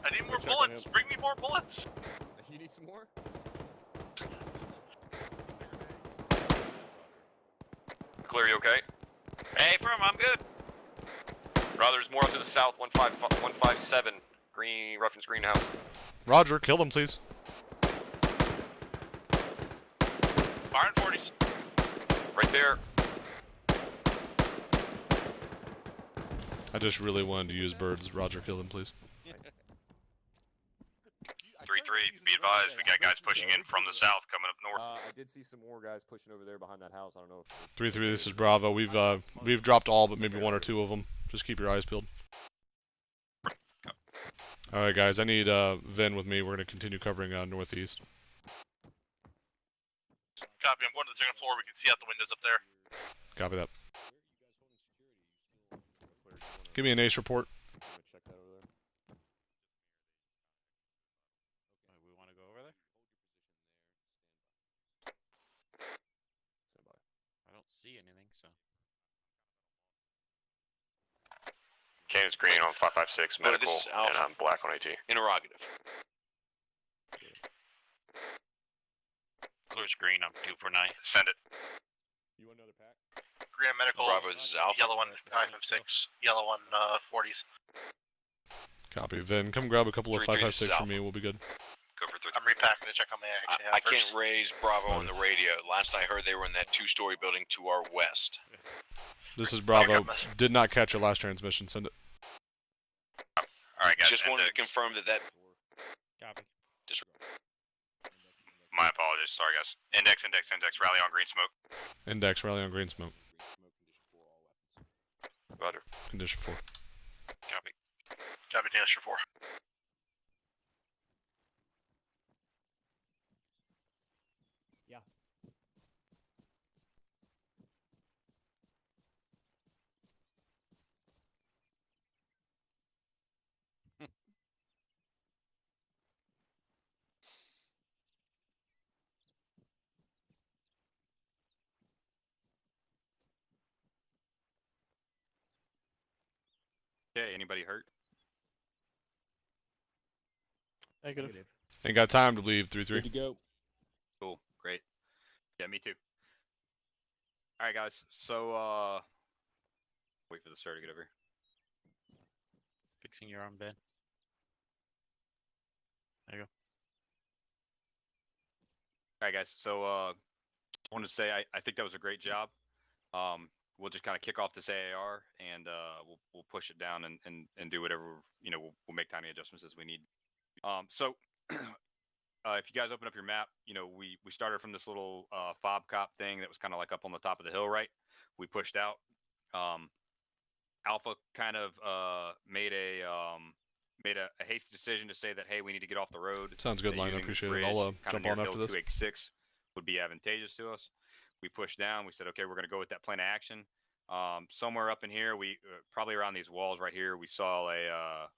I need more Check on bullets. him. Bring me more bullets. You need some more? Clear, you okay? Hey, Firm, I'm good. Brother, there's more out to the south, 157. Green, reference greenhouse. Roger, kill them please. Fire in 40s. Right there. I just really wanted to use birds. Roger, kill them please. 3-3, be advised, we got guys pushing in from the south, coming up north. I did see some more guys pushing over there behind that house. I don't know if... 3-3, this is Bravo. We've dropped all but maybe one or two of them. Just keep your eyes peeled. Alright guys, I need Vin with me. We're going to continue covering northeast. Copy, I'm going to the second floor. We can see out the windows up there. Copy that. Give me an ace report. I'm gonna check that over there. We want to go over there? Stand by. I don't see anything, so. Cannon's green on 556, Brother, medical, this is Alpha. and I'm black on AT. Interrogative. Clear's green, I'm 249. Send it. You want another pack? Green and medical. Bravo, this is Alpha. Yellow one, 556. Yellow one, 40s. Copy. Vin, come grab a couple of 3-3, this is 556 from Alpha. me. We'll be good. Go for 3. I'm repacking to check on my actually I have can't first. raise Bravo on the radio. Last I heard, they were in that two-story building to our west. This is Bravo. got this. Did not catch your last transmission. Send it. Alright guys, Just wanted to index. confirm that Copy. My apologies, sorry guys. Index, rally on green smoke. Index, rally on green smoke. Roger. Condition 4. Copy. Copy, Danisher 4. Yeah. Okay, anybody hurt? Negative. Ain't got time to leave. 3-3. Good to go. Cool, great. Yeah, me too. Alright guys, so wait for the sir to get over here. Fixing your arm, Ben. There you go. Alright guys, so I wanted to say I think that was a great job. We'll just kind of kick off this AAR and we'll push it down and do whatever, you know, we'll make tiny adjustments as we need. So if you guys open up your map, you know, we started from this little fob cop thing that was kind of like up on the top of the hill, right? We pushed out. Alpha kind of made a hasty decision to say that, hey, we need to get off the road. Sounds good, that Line. I using this appreciate it. bridge I'll kinda jump near on after Hill this. 286 would be advantageous to us. We pushed down. We said, okay, we're going to go with that plan of action. Somewhere up in here, we probably around these walls right here, we saw a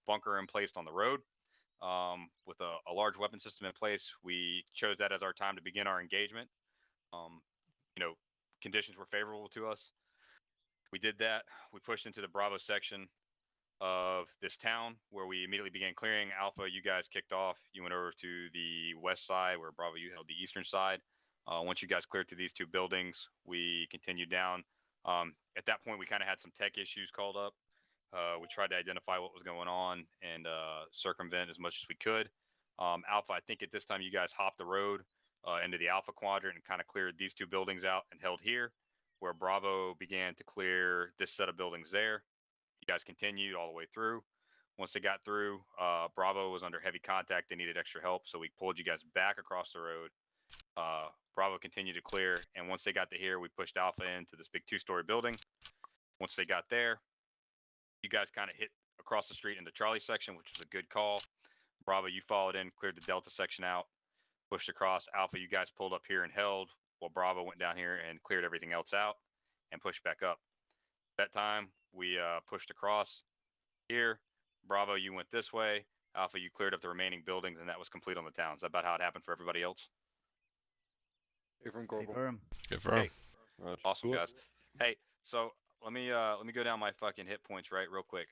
bunker placed on the road with a large weapon system in place. We chose that as our time to begin our engagement. You know, conditions were favorable to us. We did that. We pushed into the Bravo section of this town where we immediately began clearing. Alpha, you guys kicked off. You went over to the west side where Bravo, you held the eastern side. Once you guys cleared through these two buildings, we continued down. At that point, we kind of had some tech issues called up. We tried to identify what was going on and circumvent as much as we could. Alpha, I think at this time you guys hopped the road into the Alpha quadrant and kind of cleared these two buildings out and held here, where Bravo began to clear this set of buildings there. You guys continued all the way through. Once they got through, Bravo was under heavy contact. They needed extra help, so we pulled you guys back across the road. Bravo continued to clear, and once they got to here, we pushed Alpha into this big 2-story building. Once they got there, you guys kind of hit across the street into Charlie section, which was a good call. Bravo, you followed in, cleared the Delta section out, pushed across. Alpha, you guys pulled up here and held, while Bravo went down here and cleared everything else out and pushed back up. That time, we pushed across here. Bravo, you went this way. Alpha, you cleared up the remaining buildings, and that was complete on the town. Is that about how it happened for everybody else? From Corporal. Confirm. Hey, awesome, guys. Hey, so let me go down my fucking hit points real quick.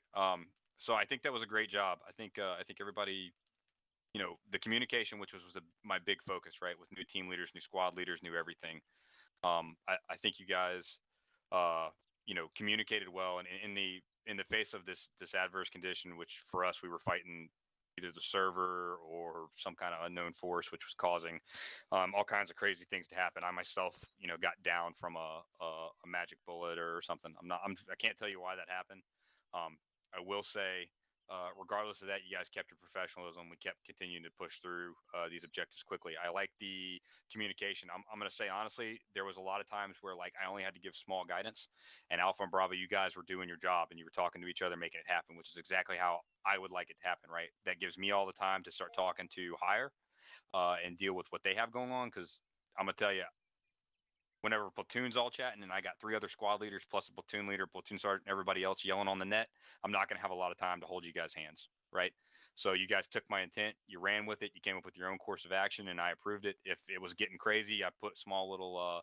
So I think that was a great job. I think everybody, the communication, which was my big focus, right, with new team leaders, new squad leaders, new everything. I think you guys, communicated well, and in the face of this adverse condition, which for us we were fighting either the server or some kind of unknown force, which was causing all kinds of crazy things to happen. I myself, got down from a magic bullet or something. I can't tell you why that happened. I will say, regardless of that, you guys kept your professionalism. We kept continuing to push through these objectives quickly. I like the communication. I'm going to say, honestly, there was a lot of times where I only had to give small guidance, and Alpha and Bravo, you guys were doing your job and you were talking to each other, making it happen, which is exactly how I would like it to happen, right? That gives me all the time to start talking to Higher and deal with what they have going on, because I'm going to tell you, whenever platoon's all chatting and I got 3 other squad leaders plus a platoon leader, platoon sergeant, everybody else yelling on the net, I'm not going to have a lot of time to hold you guys' hands, right? So you guys took my intent, you ran with it, you came up with your own course of action, and I approved it. If it was getting crazy, I put small little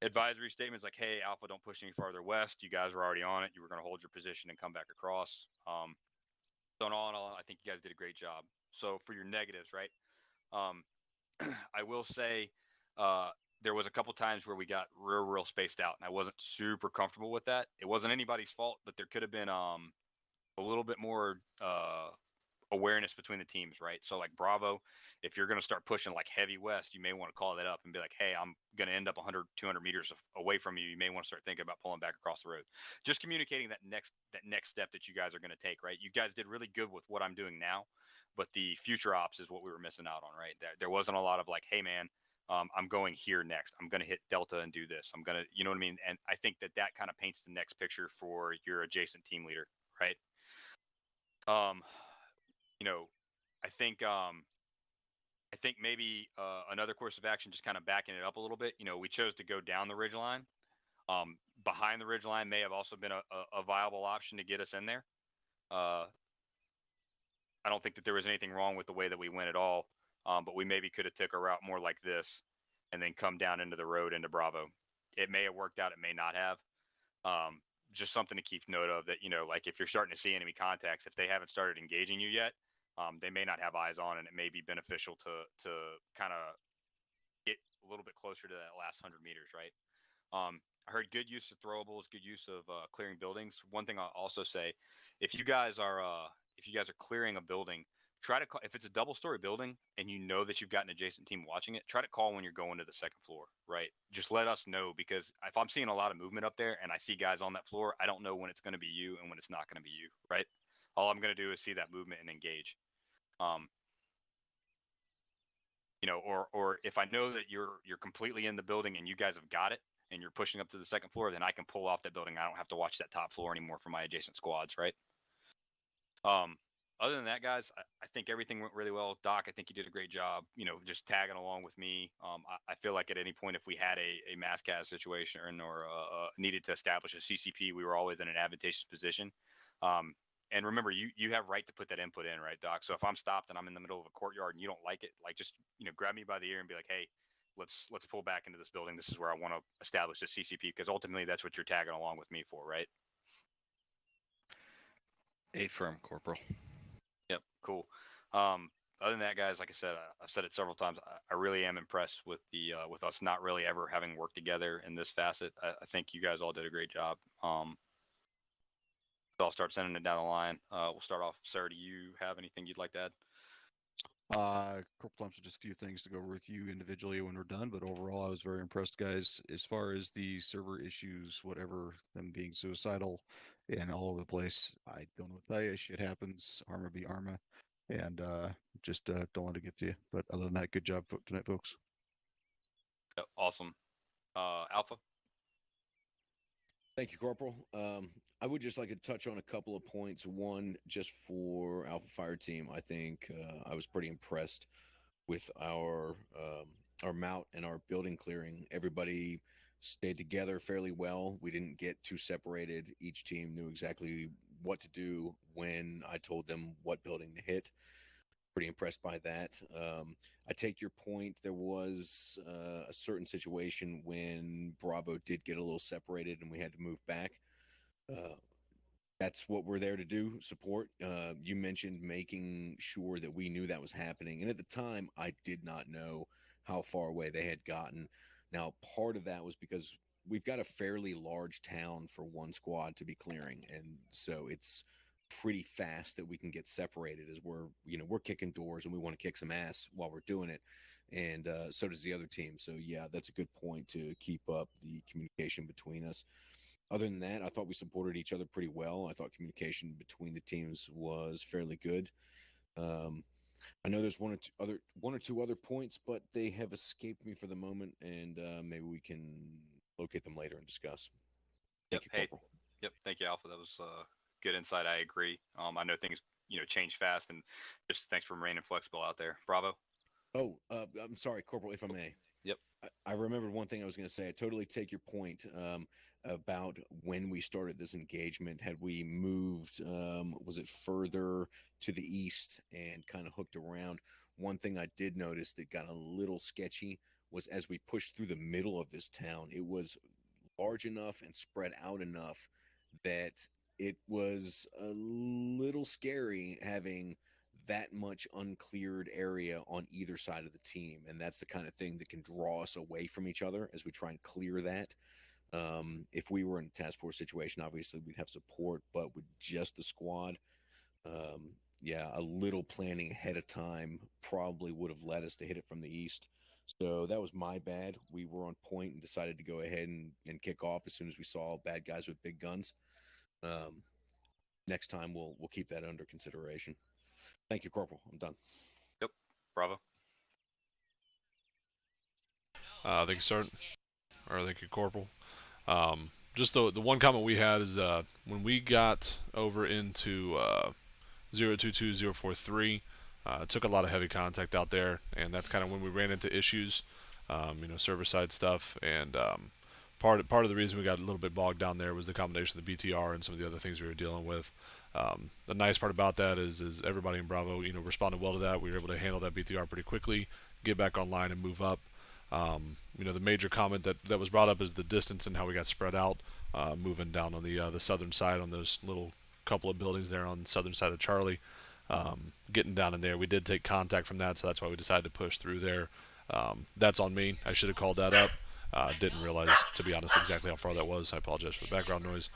advisory statements like, hey, Alpha, don't push any farther west. You guys were already on it. You were going to hold your position and come back across. So in all, I think you guys did a great job. So for your negatives, right? I will say, there was a couple times where we got real spaced out, and I wasn't super comfortable with that. It wasn't anybody's fault, but there could have been a little bit more awareness between the teams, right? So Bravo, if you're going to start pushing heavy west, you may want to call that up and be like, hey, I'm going to end up 100, 200 meters away from you. You may want to start thinking about pulling back across the road. Just communicating that next step that you guys are going to take, right? You guys did really good with what I'm doing now, but the future ops is what we were missing out on, right? There wasn't a lot of hey, man, I'm going here next. I'm going to hit Delta and do this. I'm going to, you know what I mean? And I think that kind of paints the next picture for your adjacent team leader, right? I think maybe another course of action, just kind of backing it up a little bit. We chose to go down the ridgeline. Behind the ridgeline may have also been a viable option to get us in there. I don't think that there was anything wrong with the way that we went at all. But we maybe could have took a route more like this and then come down into the road into Bravo. It may have worked out. It may not have. Just something to keep note of that, if you're starting to see enemy contacts, if they haven't started engaging you yet, they may not have eyes on, and it may be beneficial to kind of get a little bit closer to that last 100 meters, right? I heard good use of throwables, good use of clearing buildings. One thing I'll also say, if you guys are clearing a building, try to call, if it's a double-story building and you know that you've got an adjacent team watching it, try to call when you're going to the second floor, right? Just let us know, because if I'm seeing a lot of movement up there and I see guys on that floor, I don't know when it's going to be you and when it's not going to be you, right? All I'm going to do is see that movement and engage. Or if I know that you're completely in the building and you guys have got it and you're pushing up to the second floor, then I can pull off that building. I don't have to watch that top floor anymore for my adjacent squads, right? Other than that, guys, I think everything went really well. Doc, I think you did a great job, just tagging along with me. I feel like at any point, if we had a mass cast situation or needed to establish a CCP, we were always in an advantageous position. And remember, you have right to put that input in, right, Doc? So if I'm stopped and I'm in the middle of a courtyard and you don't like it, just, grab me by the ear and be like, hey, let's pull back into this building. This is where I want to establish the CCP, because ultimately that's what you're tagging along with me for, right? A firm, Corporal. Yep, cool. other than that, guys, like I said, I've said it several times. I really am impressed with the with us not really ever having worked together in this facet. I think you guys all did a great job. So I'll start sending it down the line. We'll start off. Sir, do you have anything you'd like to add? Corporal Thompson, just a few things to go over with you individually when we're done, but overall, I was very impressed, guys. As far as the server issues, whatever, them being suicidal and all over the place, I don't know what to tell you. Shit happens. Arma be Arma, and just don't let it get to you. But other than that, good job tonight, folks. Yep, awesome. Alpha. Thank you, Corporal. I would just like to touch on a couple of points. One, just for Alpha Fire Team, I think I was pretty impressed with our mount and our building clearing. Everybody stayed together fairly well. We didn't get too separated. Each team knew exactly what to do when I told them what building to hit. Pretty impressed by that. I take your point. There was a certain situation when Bravo did get a little separated and we had to move back. That's what we're there to do, support. You mentioned making sure that we knew that was happening. And at the time, I did not know how far away they had gotten. Now, part of that was because we've got a fairly large town for one squad to be clearing. And so it's pretty fast that we can get separated as we're kicking doors and we want to kick some ass while we're doing it. And so does the other team. So, yeah, that's a good point to keep up the communication between us. Other than that, I thought we supported each other pretty well. I thought communication between the teams was fairly good. I know there's one or two other points, but they have escaped me for the moment, and maybe we can locate them later and discuss. Thank you, Corporal. Yep. Thank you, Alpha. That was good insight. I agree. I know things change fast, and just thanks for remaining flexible out there. Bravo. Oh, I'm sorry, Corporal, if I may. Yep. I remembered one thing I was going to say. I totally take your point about when we started this engagement. Had we moved, was it further to the east and kind of hooked around? One thing I did notice that got a little sketchy was as we pushed through the middle of this town, it was large enough and spread out enough that it was a little scary having that much uncleared area on either side of the team. And that's the kind of thing that can draw us away from each other as we try and clear that. If we were in a task force situation, obviously we'd have support, but with just the squad, a little planning ahead of time probably would have led us to hit it from the east. So that was my bad. We were on point and decided to go ahead and kick off as soon as we saw bad guys with big guns. Next time we'll keep that under consideration. Thank you, Corporal. I'm done. Yep. Bravo. Thank you, Sergeant. Or thank you, Corporal. Just the one comment we had is when we got over into 022043, took a lot of heavy contact out there, and that's kind of when we ran into issues, server side stuff, and part of the reason we got a little bit bogged down there was the combination of the BTR and some of the other things we were dealing with. The nice part about that is everybody in Bravo, responded well to that. We were able to handle that BTR pretty quickly, get back online and move up. The major comment that was brought up is the distance and how we got spread out, moving down on the southern side on those little couple of buildings there on the southern side of Charlie. Getting down in there, we did take contact from that, so that's why we decided to push through there. That's on me. I should have called that up. Didn't realize, to be honest, exactly how far that was. I apologize for the background noise.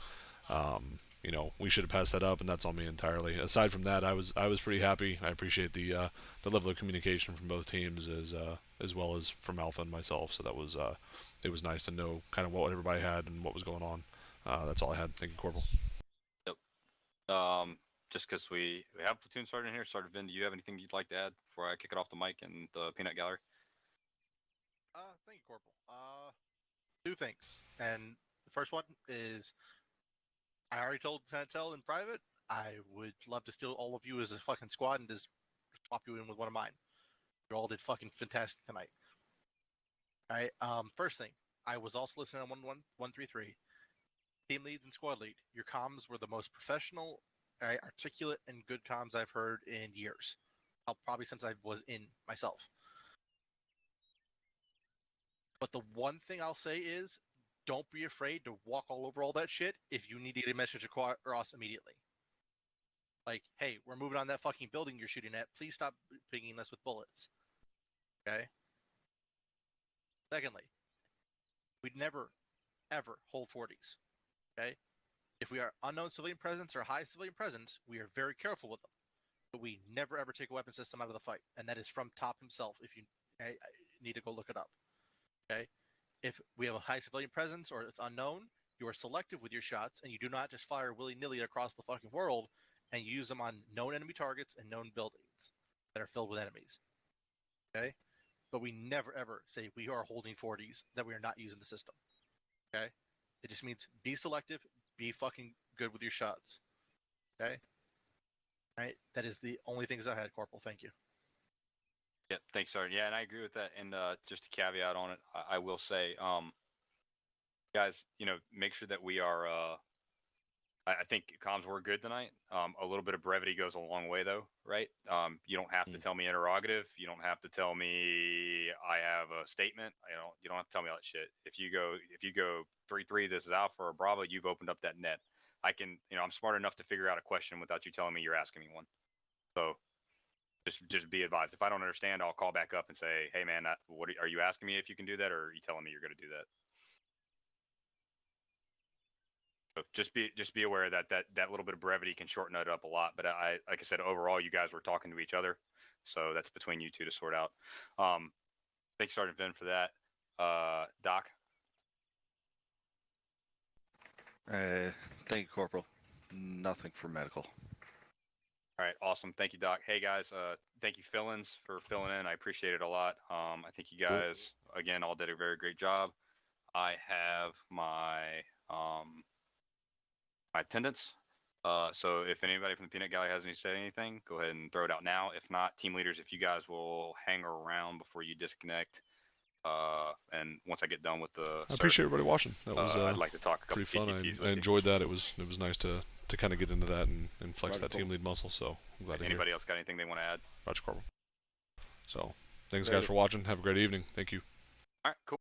We should have passed that up, and that's on me entirely. Aside from that, I was pretty happy. I appreciate the level of communication from both teams as well as from Alpha and myself. So that was it was nice to know kind of what everybody had and what was going on. That's all I had. Thank you, Corporal. Yep. Just because we have a platoon sergeant here, Sergeant Vin, do you have anything you'd like to add before I kick it off the mic and the peanut gallery? Thank you, Corporal. Two things, and the first one is I already told Lieutenant Tell in private I would love to steal all of you as a fucking squad and just swap you in with one of mine. You all did fucking fantastic tonight. All right. First thing, I was also listening on 133. Team leads and squad lead. Your comms were the most professional, articulate, and good comms I've heard in years. Probably since I was in myself. But the one thing I'll say is, don't be afraid to walk all over all that shit if you need to get a message across immediately. Like, hey, we're moving on that fucking building you're shooting at. Please stop pinging us with bullets. Okay? Secondly, we'd never, ever hold 40s. Okay? If we are unknown civilian presence or high civilian presence, we are very careful with them. But we never ever take a weapon system out of the fight. And that is from Top himself, if you need to go look it up. Okay? If we have a high civilian presence or it's unknown, you are selective with your shots and you do not just fire willy-nilly across the fucking world and you use them on known enemy targets and known buildings that are filled with enemies. Okay? But we never ever say we are holding 40s, that we are not using the system. Okay? It just means be selective, be fucking good with your shots. Okay? Alright? That is the only things I had, Corporal. Thank you. Yeah, thanks, Sergeant. Yeah, and I agree with that. And just a caveat on it, I will say, guys, make sure that we are. I think comms were good tonight. A little bit of brevity goes a long way, though, right? You don't have to tell me interrogative. You don't have to tell me I have a statement. You don't have to tell me all that shit. If you go 3-3, this is Alpha or Bravo. You've opened up that net. I can, I'm smart enough to figure out a question without you telling me you're asking me one. So. Just be advised. If I don't understand, I'll call back up and say, "Hey, man, what are you asking me if you can do that, or are you telling me you're going to do that?" So just be aware that little bit of brevity can shorten it up a lot. But like I said, overall, you guys were talking to each other, so that's between you two to sort out. Thanks, Sergeant Vin, for that. Doc. Thank you, Corporal. Nothing for medical. All right, awesome. Thank you, Doc. Hey, guys, thank you, fill-ins, for filling in. I appreciate it a lot. I think you guys, again, all did a very great job. I have my my attendance. So if anybody from the Peanut Gallery has say anything, go ahead and throw it out now. If not, team leaders, if you guys will hang around before you disconnect. And once I get done with the I appreciate everybody watching. That was I'd like to talk a couple pretty fun. PTPs with I you. enjoyed that. It was nice to kind of get into that and flex that team lead muscle. So I'm glad to hear. Anybody else got anything they want to add? Roger, Corporal. So thanks guys for watching. Have a great evening. Thank you. All right, cool.